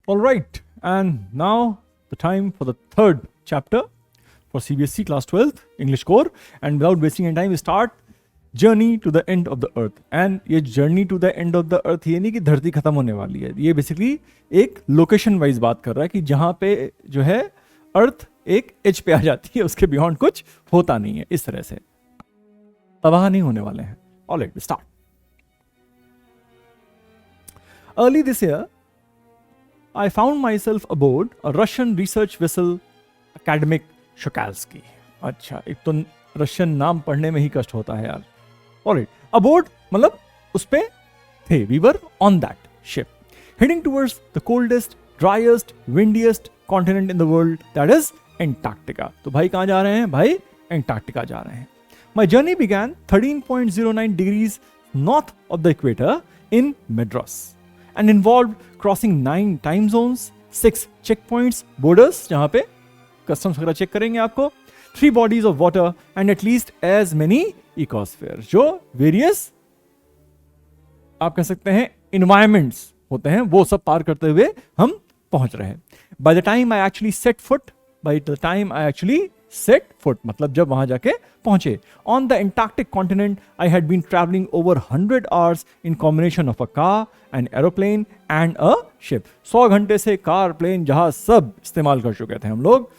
All right, and now the time for the third chapter for CBSE class 12th English core, and without wasting any time we start journey to the end of the earth. And ये journey to the end of the earth ये नहीं कि धरती खत्म होने वाली है, ये बेसिकली एक लोकेशन वाइज बात कर रहा है कि जहां पे जो है अर्थ एक एज पे आ जाती है, उसके बियॉन्ड कुछ होता नहीं है, इस तरह से तबाह नहीं होने वाले हैं. Alright, we start. Early this year, I found myself aboard a Russian research vessel, Academic Shokalsky. अच्छा, एक तो रशियन नाम पढ़ने में ही कष्ट होता है यार. Alright, aboard मतलब उस पे थे. We were on that ship, heading towards the coldest, driest, windiest continent in the world, that is Antarctica. तो भाई कहाँ जा रहे हैं? भाई Antarctica जा रहे हैं. My journey began 13.09 degrees north of the equator in Madras and involved crossing 9 time zones, 6 checkpoints, borders जहां पे customs वगैरह चेक करेंगे आपको, 3 bodies of water and at least as many ecospheres, जो various आप कह सकते हैं environments होते हैं, वो सब पार करते हुए हम पहुंच रहे हैं. By the time I actually set foot मतलब जब वहां जाके पहुंचे, on the Antarctic continent I had been traveling over 100 hours in combination of a car, an aeroplane and a ship. 100 घंटे से कार, प्लेन, जहाज सब इस्तेमाल कर चुके थे हम लोग.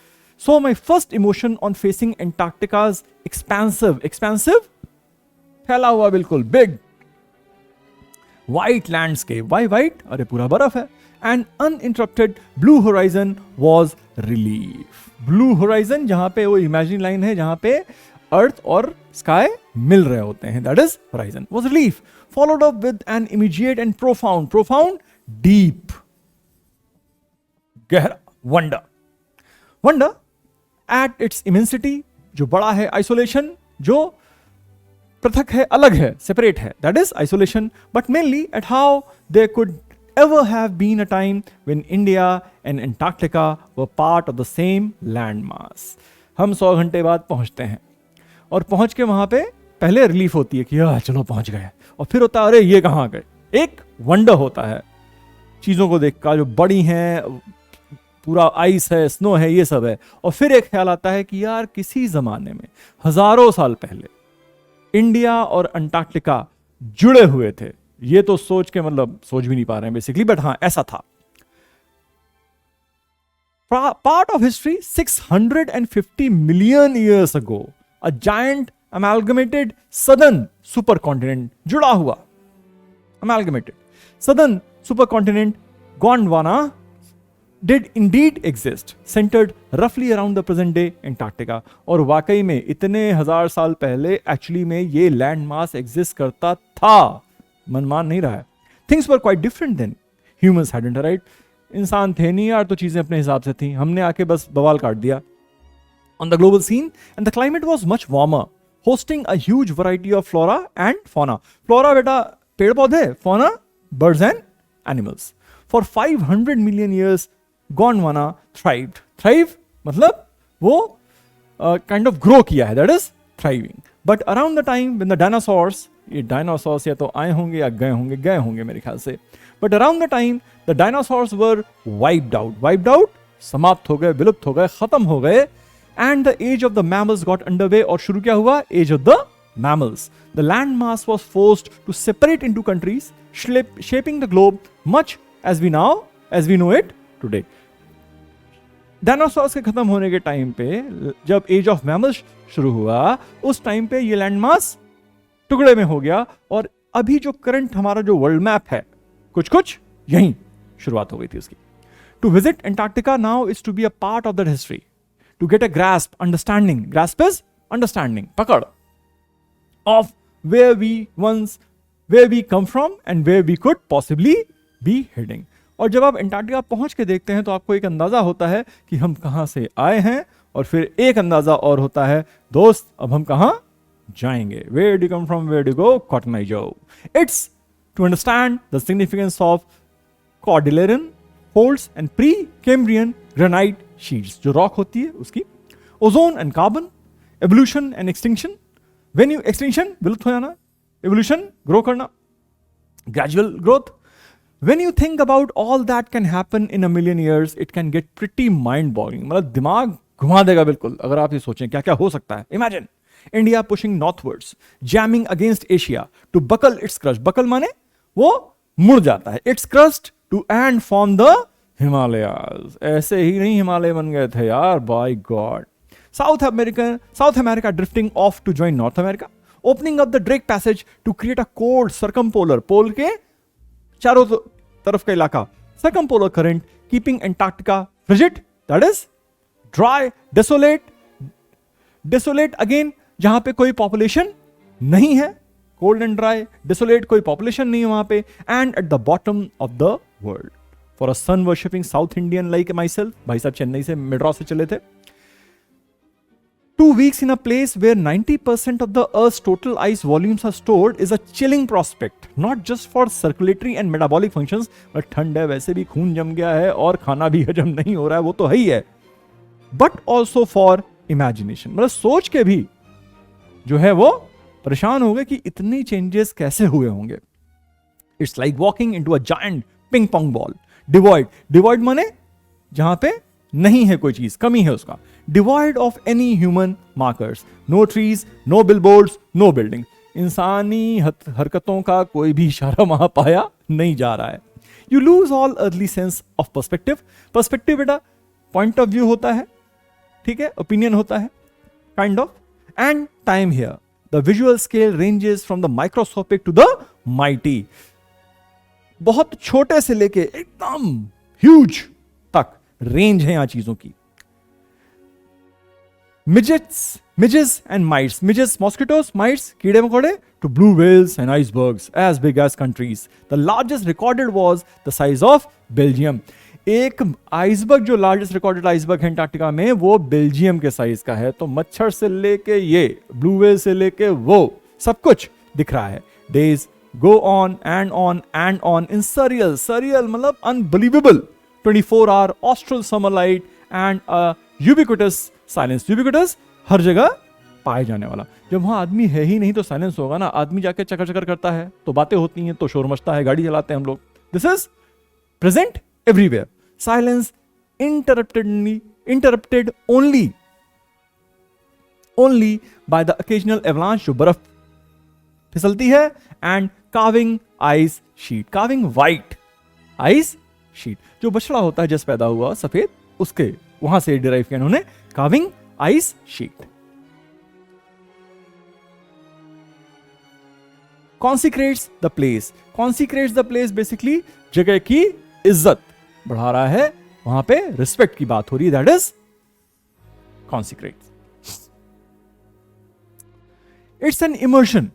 So my first emotion on facing Antarctica's expansive फैला हुआ बिल्कुल big white landscape. Why white? अरे पूरा बर्फ है. And uninterrupted blue horizon was relief. Blue horizon जहां पे वो imaginary line है जहां पे अर्थ और स्काई मिल रहे होते हैं, that is horizon, was relief, followed up with an immediate and profound, deep, गहरा wonder at its immensity, जो बड़ा है, isolation, जो पृथक है, अलग है, separate है, that is isolation, but mainly at how there could ever have been a time when India and Antarctica were part of the same landmass. हम 100 घंटे बाद पहुंचते हैं और पहुंच के वहां पे पहले रिलीफ होती है कि यार चलो पहुंच गए, और फिर होता है अरे ये कहां गए. एक वंडर होता है चीजों को देख कर, जो बड़ी हैं, पूरा आइस है, स्नो है, ये सब है. और फिर एक ख्याल आता है कि यार किसी जमाने में हजारों साल पहले इंडिया और अंटार्कटिका जुड़े हुए थे. ये तो सोच के मतलब सोच भी नहीं पा रहे हैं बेसिकली, बट हाँ ऐसा था. Part of history 650 million years ago, a giant amalgamated southern supercontinent जुड़ा हुआ amalgamated southern supercontinent Gondwana did indeed exist, centered roughly around the present day Antarctica. और वाकई में इतने हजार साल पहले एक्चुअली में ये लैंड मास एग्जिस्ट करता था, मन मान नहीं रहा है. Things were quite different then. Humans hadn't arrived. इंसान थे नहीं यार, तो चीजें अपने हिसाब से थी, हमने आके बस बवाल काट दिया. On the global scene, and the climate was much warmer, hosting a huge variety of flora and fauna. Flora बेटा पेड़ पौधे, fauna birds and animals. For 500 million years, Gondwana thrived. Thrive मतलब वो kind of grow किया है, that is thriving. But around the time when the dinosaurs, ये dinosaurs या तो आए होंगे या गए होंगे मेरे ख्याल से, but around the time the dinosaurs were wiped out, समाप्त हो गए, विलुप्त हो गए, खत्म हो गए. And the age of the mammals got underway, और शुरू क्या हुआ? Age of the mammals. The land mass was forced to separate into countries, shaping the globe much as we know it today. Dinosaurs के खत्म होने के time पे जब एज ऑफ मैमल्स शुरू हुआ, उस टाइम पे ये लैंड मास टुकड़े में हो गया. और अभी जो करंट हमारा जो वर्ल्ड मैप है, कुछ यहीं शुरुआत हो गई थी उसकी. To visit Antarctica now is to be a part of that history, to get a grasp, understanding, grasp is understanding, पकड़, of where we come from and where we could possibly be heading. और जब आप Antarctica पहुंच के देखते हैं तो आपको एक अंदाजा होता है कि हम कहां से आए हैं, और फिर एक अंदाजा और होता है दोस्त अब हम कहां जाएंगे. Where do you come from? Where do you go? Cotton Eye Joe. It's to understand the significance of Cordilleran folds and pre-Cambrian granite sheets, जो रॉक होती है उसकी, ozone and carbon, evolution and extinction. When you extinction विलुप्त हो जाना, evolution grow करना, gradual growth, When you think about all that can happen in a million years, it can get pretty mind-boggling. मतलब दिमाग घुमा देगा बिल्कुल अगर आप ये सोचें क्या क्या हो सकता है. Imagine India pushing northwards, jamming against Asia to buckle its crust. Buckle माने वो मुड़ जाता है. Its crust to and form the Himalayas. ऐसे ही नहीं हिमालय बन गए थे यार. By God. South America drifting off to join North America, opening up the Drake Passage to create a cold circumpolar pole के चारों तरफ का इलाका, circumpolar current keeping Antarctica frigid, that is dry, desolate again जहां पे कोई population नहीं है, cold and dry, desolate, कोई population नहीं है वहां पे, and at the bottom of the world for a sun worshipping South Indian like myself, भाई साहब चेन्नई से मिड्रॉ से चले थे, 2 weeks in a place where 90% of the Earth's total ice volumes are stored is a chilling prospect, not just for circulatory and metabolic functions, but ठंड है वैसे भी खून जम गया है और खाना भी हजम नहीं हो रहा है वो तो है ही है, but also for imagination. मतलब सोच के भी जो है वो परेशान हो गए कि इतनी चेंजेस कैसे हुए होंगे. It's like walking into a giant ping pong ball. Devoid माने जहां पे नहीं है कोई चीज, कमी है उसका. Devoid of any human markers. No trees, no billboards, no building. इंसानी हरकतों का कोई भी इशारा वहां पाया नहीं जा रहा है. You lose all earthly sense of perspective. Perspective बेटा point of view होता है, ठीक है, opinion होता है, kind of. And time here. The visual scale ranges from the microscopic to the mighty. बहुत छोटे से लेके एकदम huge तक रेंज है यहां चीजों की. Midges and mites. Midges, mosquitoes, mites, कीड़े मकोड़े, to blue whales and icebergs as big as countries. The largest recorded was the size of Belgium. एक आइसबर्ग जो लार्जेस्ट रिकॉर्डेड आइसबर्ग है अंटार्कटिका में वो बेल्जियम के साइज का है. तो मच्छर से लेके ये ब्लू व्हेल से लेके वो सब कुछ दिख रहा है. Days go on and on in surreal मतलब unbelievable 24-hour austral summer light and a ubiquitous silence. Ubiquitous हर जगह पाए जाने वाला. जब वहां आदमी है ही नहीं तो साइलेंस होगा ना. आदमी जाके चकर चकर करता है तो बातें होती हैं तो शोर मचता है, गाड़ी चलाते हैं हम लोग. This is present everywhere. Silence interrupted only by the occasional avalanche जो बर्फ फिसलती है and carving ice sheet. Carving white ice sheet जो बछड़ा होता है जैसे पैदा हुआ सफेद, उसके वहां से डिराइव किया उन्होंने carving ice sheet. Consecrates the place. Consecrates the place basically जगह की इज्जत बढ़ा रहा है, वहां पे रिस्पेक्ट की बात हो रही है. That is consecrates. It's an immersion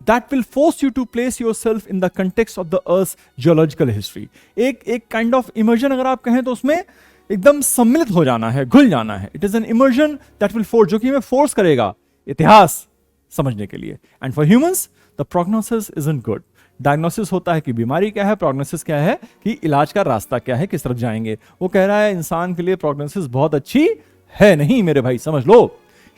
that will force you to place yourself in the context of the Earth's geological history. एक काइंड ऑफ इमर्जन अगर आप कहें तो उसमें एकदम सम्मिलित हो जाना है, घुल जाना है. It is an immersion that will force, जो कि हमें फोर्स करेगा इतिहास समझने के लिए. And for humans the prognosis isn't good. Diagnosis होता है कि बीमारी क्या है, प्रोग्नोसिस क्या है कि इलाज का रास्ता क्या है, किस तरफ जाएंगे. वो कह रहा है इंसान के लिए प्रोग्नोसिस बहुत अच्छी है नहीं मेरे भाई, समझ लो.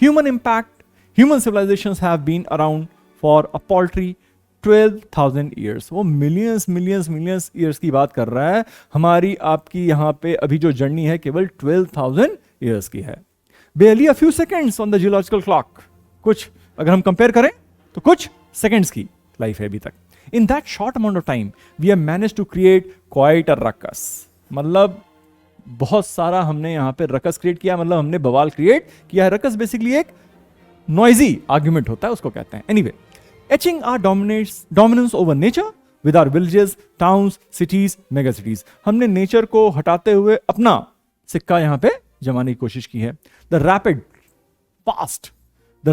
Human impact. Human civilisations have been around for a paltry 12,000 years. वो मिलियंस ईयर्स की बात कर रहा है. हमारी आपकी यहां पे अभी जो जर्नी है केवल 12,000 ईयर्स की है. barely a few seconds on the geological clock. कुछ अगर हम कंपेयर करें तो कुछ सेकंड्स की लाइफ है अभी तक. In that short amount of time, we have managed to create quite a ruckus. मतलब बहुत सारा हमने यहाँ पे रकस क्रिएट किया, मतलब हमने बवाल क्रिएट किया है. रकस बेसिकली एक नॉइजी आर्ग्यूमेंट होता है, उसको कहते हैं. Anyway, etching our dominance over nature with our villages, towns, cities, mega cities. हमने नेचर को हटाते हुए अपना सिक्का यहाँ पे जमाने की कोशिश की है. The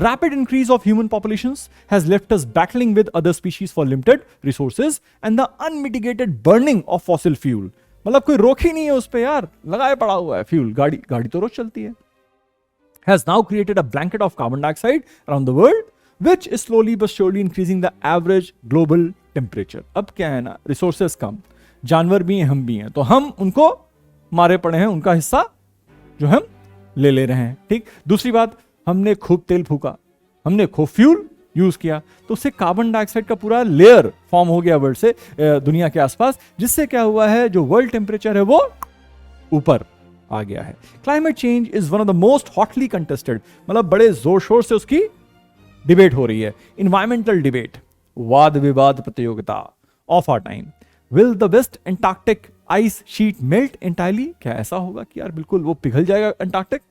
rapid increase of human populations has left us battling with other species for limited resources and the unmitigated burning of fossil fuel. मतलब कोई रोक ही नहीं है उस पे यार, लगाए पड़ा हुआ है फ्यूल. गाड़ी तो रोज चलती है. Has now created a blanket of carbon dioxide around the world, which is slowly but surely increasing the average global temperature. अब क्या है ना, रिसोर्सेस कम, जानवर भी हैं, हम भी हैं, तो हम उनको मारे पड़े हैं, उनका हिस्सा जो हम ले रहे हैं. ठीक. दूसरी बात, हमने खूब तेल फूका, हमने खूब फ्यूल यूज किया तो उससे कार्बन डाइऑक्साइड का पूरा लेयर फॉर्म हो गया वर्ल्ड से दुनिया के आसपास, जिससे क्या हुआ है, जो वर्ल्ड टेम्परेचर है वो ऊपर आ गया है। Climate change is one of the most hotly contested, मतलब बड़े जोर शोर से उसकी डिबेट हो रही है, इन्वायरमेंटल डिबेट, वाद विवाद प्रतियोगिता of our time. Will the West Antarctic ice sheet melt entirely, क्या ऐसा होगा कि यार बिल्कुल वो पिघल जाएगा Antarctic?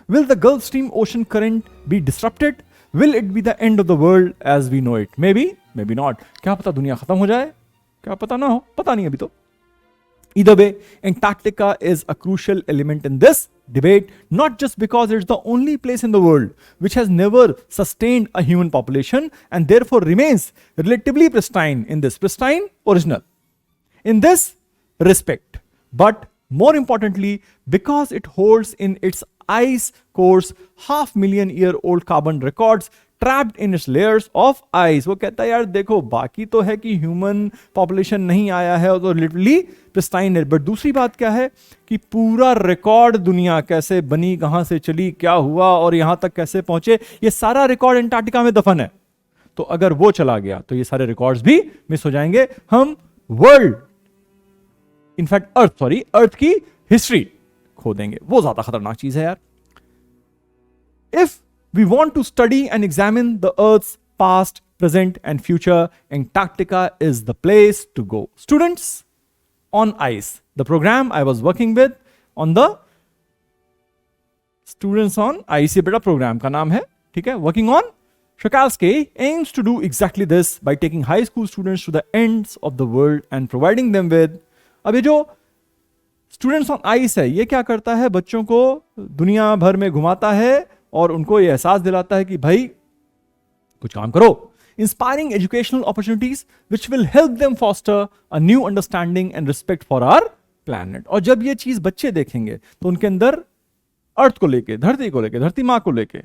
Will the Gulf Stream ocean current be disrupted? Will it be the end of the world as we know it? Maybe not, क्या पता दुनिया खत्म हो जाए, क्या पता ना हो, पता नहीं अभी तो। Either way, Antarctica is a crucial element in this debate, not just because it's the only place in the world which has never sustained a human population and therefore remains relatively pristine in this original in this respect, but more importantly because it holds in its ice cores 500,000 year old carbon records trapped in its layers of ice। वो कहता है यार देखो बाकी तो है कि human population नहीं आया है और तो लिटरली प्रिस्टाइन है, बट दूसरी बात क्या है कि पूरा रिकॉर्ड दुनिया कैसे बनी, कहां से चली, क्या हुआ और यहां तक कैसे पहुंचे, ये सारा रिकॉर्ड अंटार्कटिका में दफन है। तो अगर वो चला गया तो ये सारे रिकॉर्ड्स भी मिस हो जाएंगे, हम वर्ल्ड इनफैक्ट अर्थ की हिस्ट्री खो देंगे, वो ज्यादा खतरनाक चीज है यार। If we want to study and examine the Earth's past, present, and future, Antarctica is the place to go. Students on Ice, the program I was working with on the Students on Ice, ये बेटा programme का नाम है, ठीक है, working on Shakasky aims to do exactly this by taking high school students to the ends of the world and providing them with, अब ये जो Students on Ice है, ये क्या करता है, बच्चों को दुनिया भर में घुमाता है और उनको यह एहसास दिलाता है कि भाई कुछ काम करो। Inspiring educational opportunities which will help them foster a new understanding and respect for our planet. और जब ये चीज बच्चे देखेंगे तो उनके अंदर अर्थ को लेके, धरती को लेके, धरती माँ को लेके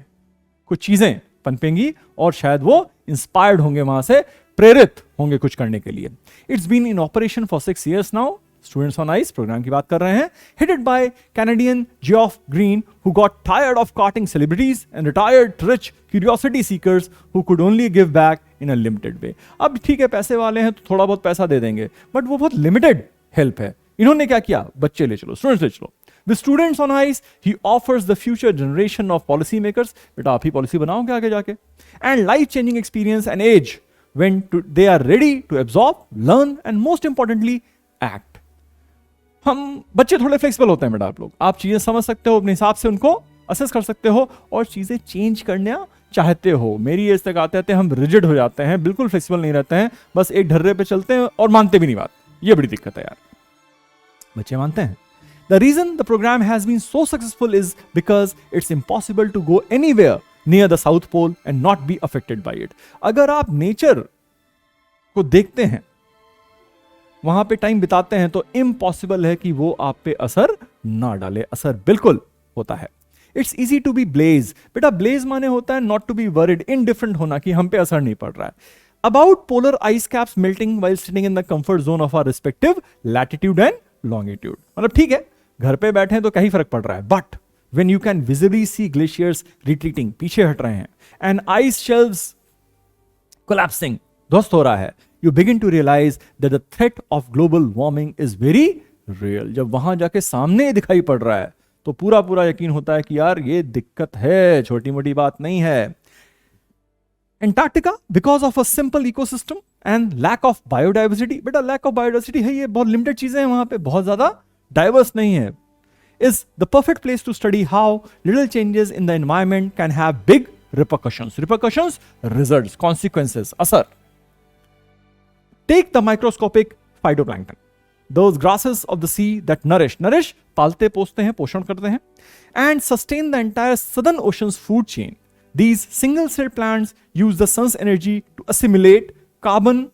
कुछ चीजें पनपेंगी और शायद वो इंस्पायर्ड होंगे, वहां से प्रेरित होंगे कुछ करने के लिए। It's been in operation for 6 years now. Students on ice program की बात कर रहे हैं, headed by Canadian Geoff Green, who got tired of carting celebrities and retired rich curiosity seekers who could only give back in a limited way। अब ठीक है पैसे वाले हैं तो थोड़ा बहुत पैसा दे देंगे, बट वो बहुत लिमिटेड हेल्प है। इन्होंने क्या किया, बच्चे ले चलो, स्टूडेंट्स ले चलो। With students on ice, he offers the future generation of policy makers, बेटा आप ही पॉलिसी बनाओगे आगे जाके, and life-changing experience and age when they are ready to absorb, learn and most importantly act। हम बच्चे थोड़े फ्लेक्सिबल होते हैं बेटा, आप लोग, आप चीजें समझ सकते हो, अपने हिसाब से उनको असेस कर सकते हो और चीजें चेंज करना चाहते हो। मेरी एज तक आते आते हम रिजिड हो जाते हैं, बिल्कुल फ्लेक्सिबल नहीं रहते हैं, बस एक ढर्रे पे चलते हैं और मानते भी नहीं बात, ये बड़ी दिक्कत है यार। बच्चे मानते हैं। The reason the program has been so successful is because it's impossible to go anywhere near the South Pole and not be affected by it। अगर आप नेचर को देखते हैं, वहां पे टाइम बिताते हैं, तो इम्पॉसिबल है कि वो आप पे असर ना डाले। असर बिल्कुल होता है। It's easy to be blasé, बेटा ब्लेज माने होता है not to be worried, indifferent होना कि हम पे असर नहीं पड़ रहा है। About polar ice caps melting while sitting in the comfort zone of our respective latitude and longitude. मतलब ठीक है घर पे बैठे हैं तो क्या ही फर्क पड़ रहा है, but when you can visibly see glaciers retreating, पीछे हट रहे हैं, and ice shelves collapsing, ध्वस्त हो रहा है, you begin to realize that the threat of global warming is very real। जब वहां जाके सामने दिखाई पड़ रहा है तो पूरा पूरा यकीन होता है कि यार ये दिक्कत है, छोटी मोटी बात नहीं है। Antarctica, because of a simple ecosystem and lack of biodiversity, बेटा lack of biodiversity है, ये बहुत लिमिटेड चीजें हैं वहां पे, बहुत ज्यादा डाइवर्स नहीं है, is the perfect place to study how little changes in the environment can have big repercussions। Repercussions, results, consequences, असर। Take the microscopic phytoplankton, those grasses of the sea that nourish, पालते पोसते हैं, पोषण करते हैं, and sustain the entire southern ocean's food chain। These single-celled plants use the sun's energy to assimilate carbon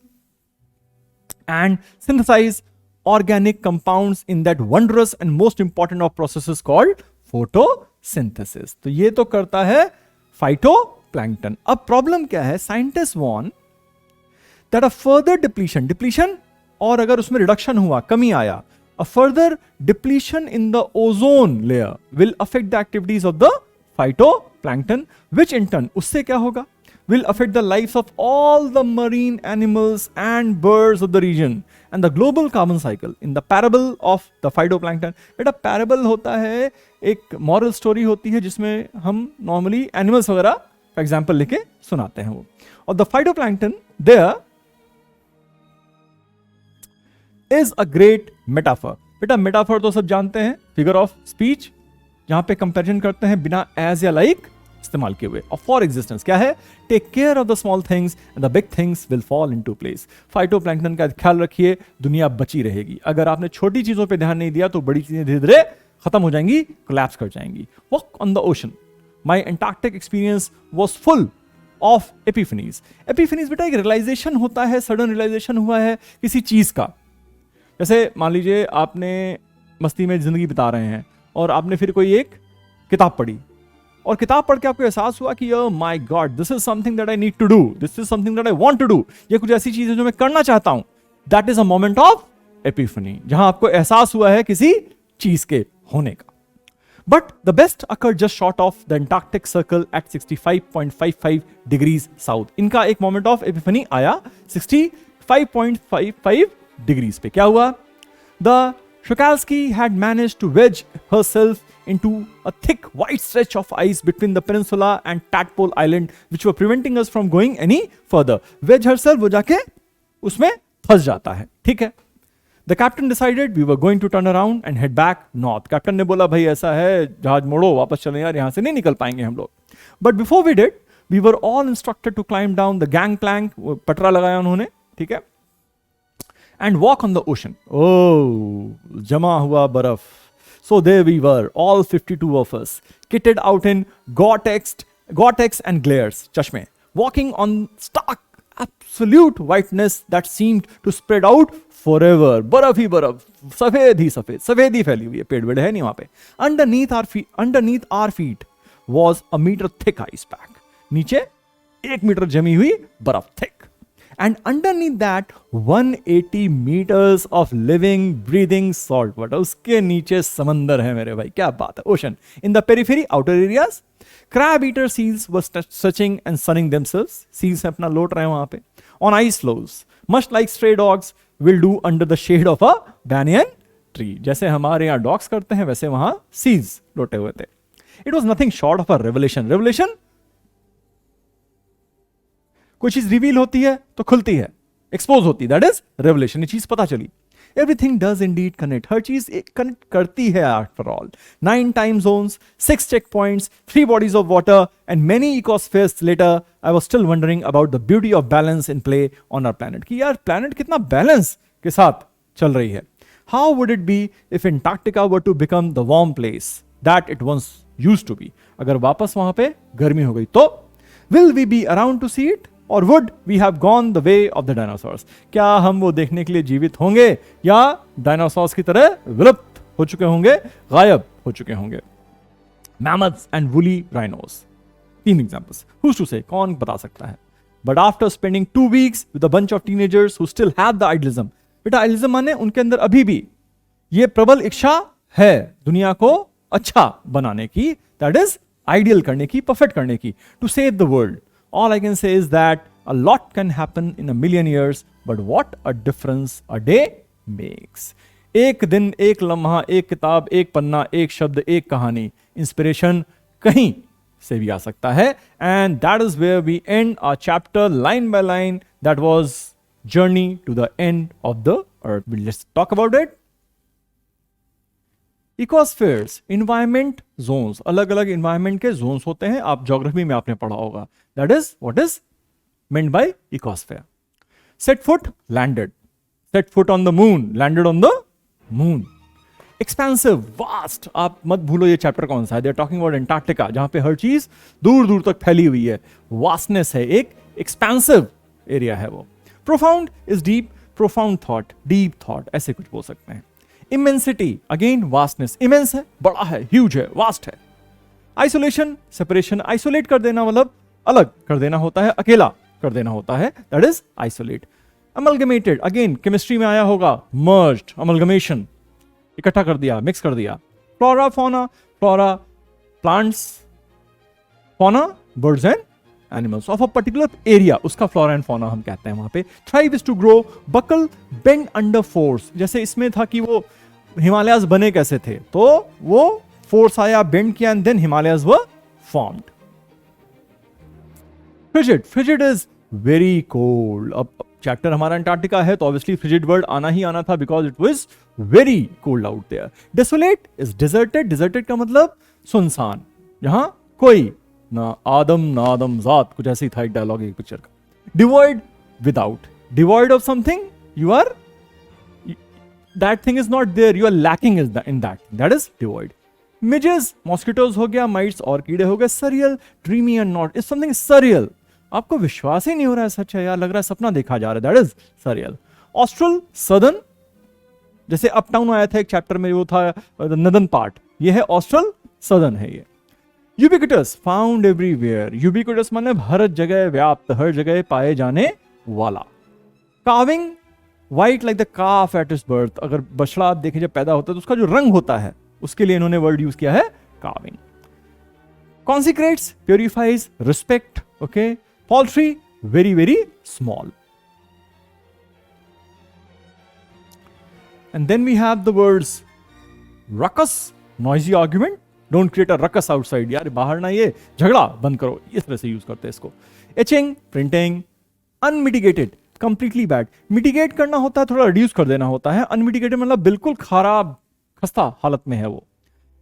and synthesize organic compounds in that wondrous and most important of processes called photosynthesis। तो ये तो करता है phytoplankton। अब problem क्या है, scientist warn that a further depletion और अगर उसमें रिडक्शन हुआ, कमी आया, a further depletion in the ozone layer will affect the activities of the phytoplankton, which in turn उससे क्या होगा, will affect the lives of all the marine animals and birds of the region and the global carbon cycle. In the parable of the phytoplankton, बेटा parable होता है, एक moral story होती है जिसमें हम normally animals वगैरह का example लेके सुनाते हैं वो. और the phytoplankton there is a great metaphor. बेटा metaphor तो सब जानते हैं, figure of speech, जहां पे कंपैरिजन करते हैं बिना as या like इस्तेमाल किए हुए. और फॉर एग्जिस्टेंस क्या है? Take care of the small things and the big things will fall into place. Phytoplankton का ख्याल रखिए, दुनिया बची रहेगी. अगर आपने छोटी चीजों पे ध्यान नहीं दिया तो बड़ी चीजें धीरे धीरे खत्म हो जाएंगी, कोलैप्स कर जाएंगी. Walk on the ocean. My Antarctic experience was full of epiphanies. Epiphanies बेटा एक रियलाइजेशन होता है, सडन रियलाइजेशन हुआ है किसी चीज का. जैसे मान लीजिए आपने मस्ती में जिंदगी बिता रहे हैं और आपने फिर कोई एक किताब पढ़ी और किताब पढ़ के आपको एहसास हुआ कि oh my God, this is something that I need to do, this is something that I want to do. ये कुछ ऐसी चीज है जो मैं करना चाहता हूं. That is a moment of Epiphany, जहां आपको एहसास हुआ है किसी चीज के होने का. But the best occur just short of the Antarctic circle eight 65.55 degrees south. इनका एक मोमेंट ऑफ एपिफनी आया 65.55 डिग्रीज पे. क्या हुआ? The Shukalsky had managed to wedge herself into a thick white stretch of ice between the peninsula and Tadpole Island, which were preventing us from going any further. Wedge herself, वो जाके उसमें फंस जाता है. ठीक है. The captain decided we were going to turn around and head back north. Captain ने बोला भाई ऐसा है, जहाज मोड़ो, वापस चलें यार, यहाँ से नहीं निकल पाएंगे हम लोग. But before we did, we were all instructed to climb down the gangplank. पटरा लगाया उन्होंने, ठीक है, and walk on the ocean. Oh, जमा हुआ बर्फ. So there we were, all 52 of us, kitted out in Gore-Tex and glares, चश्मे, walking on stark, absolute whiteness that seemed to spread out forever. बर्फ ही बर्फ, सफेद ही सफेद, सफेद ही फैली हुई है, पेड़ वेड़ है नहीं वहां पे. Underneath our feet was a meter thick ice pack. नीचे 1 मीटर जमी हुई बर्फ, thick. And underneath that 180 meters of living, breathing salt water. उसके नीचे समंदर है मेरे भाई, क्या बात है. Ocean. In the periphery, outer areas, crab-eater seals were stretching and sunning themselves. Seals अपना लोट रहे हैं वहां पे. On ice floes, much like stray dogs will do under the shade of a banyan tree. जैसे हमारे यहाँ dogs करते हैं, वैसे वहां seals लोटे हुए थे. It was nothing short of a revelation. Revelation, कोई चीज रिवील होती है तो खुलती है, एक्सपोज होती है, दैट इज रेवलेशन. ये चीज पता चली. Everything does indeed connect. हर चीज कनेक्ट करती है after all. 9 time zones, 6 check points, 3 bodies of water and many ecospheres later, I was still wondering about the beauty of balance in play on our planet. कि यार planet कितना balance के साथ चल रही है. How would it be if Antarctica were to become the warm place that it once used to be. अगर वापस वहां पे गर्मी हो गई तो will we be around to see it और would we have gone the way of the dinosaurs. क्या हम वो देखने के लिए जीवित होंगे या डायनासोर्स की तरह विलुप्त हो चुके होंगे, गायब हो चुके होंगे. Mammoths and woolly rhinos, 3 examples. Who's to say, कौन बता सकता है. But after spending 2 weeks with a bunch of teenagers who still have the idealism. बेटा आइडियलिज्म माने उनके अंदर अभी भी ये प्रबल इच्छा है दुनिया को अच्छा बनाने की, दैट इज आइडियल करने की, परफेक्ट करने की, to save the world. All I can say is that a lot can happen in a million years, but what a difference a day makes. एक दिन, एक लम्हा, एक किताब, एक पन्ना, एक शब्द, एक कहानी, इंस्पिरेशन कहीं से भी आ सकता है. And that is where we end our chapter line by line. That was Journey to the End of the Earth. We'll just talk about it. Ecospheres, environment zones, अलग अलग इन्वायरमेंट के जोन्स होते हैं. आप ज्योग्राफी में आपने पढ़ा होगा. That is what is meant by ecosphere. Set foot, landed. Set foot on the moon, landed on the moon. Expensive, vast. आप मत भूलो ये चैप्टर कौन सा है. They are talking about Antarctica, जहां पे हर चीज दूर दूर तक फैली हुई है. वास्टनेस है, एक एक्सपेंसिव एरिया है वो. Profound is deep, profound thought, deep thought, ऐसे कुछ बोल सकते हैं. इमेंसिटी, अगेन वास्टनेस, इमेंस है, बड़ा है, ह्यूज है, वास्ट है. Isolation, separation. आइसोलेट कर देना मतलब अलग कर देना होता है, अकेला कर देना होता है, that is isolate. Amalgamated, again chemistry में आया होगा, मर्ज्ड, अमलगमेशन, इकट्ठा कर दिया, मिक्स कर दिया. Flora, fauna. Flora plants, fauna birds and animals of a particular area, उसका फ्लोरा एंड फौना हम कहते हैं वहां पे. Thrive is to grow, buckle, bend under force. जैसे इसमें था कि वो हिमालयाज बने कैसे थे, तो वो फोर्स आया, बेंड किया, and then Himalayas were formed. Frigid, frigid is very cold. अब चैप्टर हमारा अंटार्कटिका है तो ऑब्वियसली फ्रिजिड वर्ड आना ही आना था because it was very cold out there. Desolate is deserted. Deserted का मतलब सुनसान, जहां कोई ना आदम जात, कुछ ऐसे ही था एक डायलॉग एक पिक्चर का. Devoid, without. Devoid of something, you are, that thing is not there, you are lacking in that, that is devoid. Midges, mosquitoes हो गया, माइट्स और कीड़े हो गए. Surreal, dreamy and not, is something surreal, आपको विश्वास ही नहीं हो रहा है, सच है यार, लग रहा है सपना देखा जा रहा है, दैट इज सरियल. ऑस्ट्रल, सदर्न, जैसे अपटाउन आया था एक चैप्टर में, वो था नदन पार्ट, ये है ऑस्ट्रल, सदर्न है ये. Ubiquitous, found everywhere. यूबिक्विटस मतलब हर जगह व्याप्त, हर जगह पाए जाने वाला. Carving, white like the calf at its birth. अगर बछड़ा आप देखें जब पैदा होता है तो उसका जो रंग होता है, उसके लिए इन्होंने वर्ड यूज किया है carving. Consecrates, purifies, respect. Okay. Paltry, very very small. And then we have the words ruckus, noisy argument. Don't create a ruckus outside. यार बाहर ना ये झगड़ा बंद करो, इस तरह से यूज करते हैं इसको. Etching, printing. Unmitigated, completely bad. Mitigate करना होता है, थोड़ा reduce कर देना होता है. Unmitigated मतलब बिल्कुल खराब, खस्ता हालत में है वो.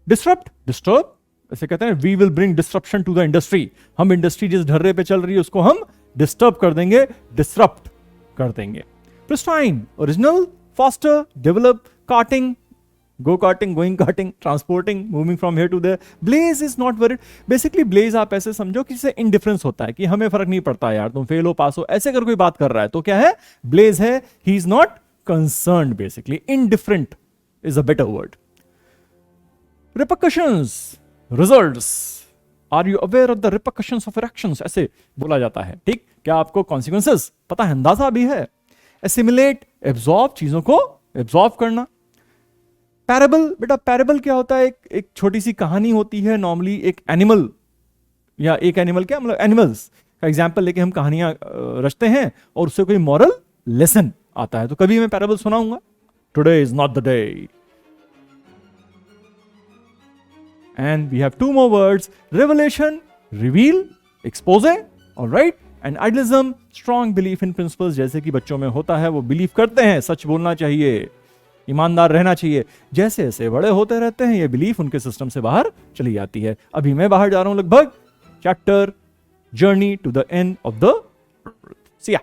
Disrupt, disturb. ऐसे कहते हैं we will bring disruption to the industry. हम इंडस्ट्री जिस ढर्रे पे चल रही है उसको हम डिस्टर्ब कर देंगे, डिसरप्ट कर देंगे. Pristine, original, faster, develop, karting, go karting, going karting, transporting, moving from here to there. Blaze is not worried. Basically blaze आप ऐसे समझो कि इससे indifference होता है कि हमें फर्क नहीं पड़ता यार, तुम फेल हो पास हो, ऐसे अगर कोई बात कर रहा है तो क्या है, blaze है, he is not concerned. Basically indifferent is a better word. Repercussions, results. Are you aware of the repercussions of your actions? ऐसे बोला जाता है, ठीक. क्या आपको consequences पता है, अंदाजा भी है. Assimilate, absorb, चीजों को absorb करना. Parable, बेटा parable क्या होता है, एक छोटी सी कहानी होती है. नॉर्मली एक एनिमल, या एक एनिमल क्या मतलब एनिमल्स का एग्जाम्पल लेके हम कहानियां रचते हैं और उससे कोई मॉरल लेसन आता है. तो कभी मैं पैराबल सुनाऊंगा. Today is not the day. And we have two more words. Revelation, reveal, exposé, alright. And idealism, strong belief in principles. जैसे कि बच्चों में होता है, वो बिलीव करते हैं, सच बोलना चाहिए, ईमानदार रहना चाहिए. जैसे जैसे बड़े होते रहते हैं ये बिलीफ उनके सिस्टम से बाहर चली जाती है. अभी मैं बाहर जा रहा हूं लगभग chapter journey to the end of the. सी या.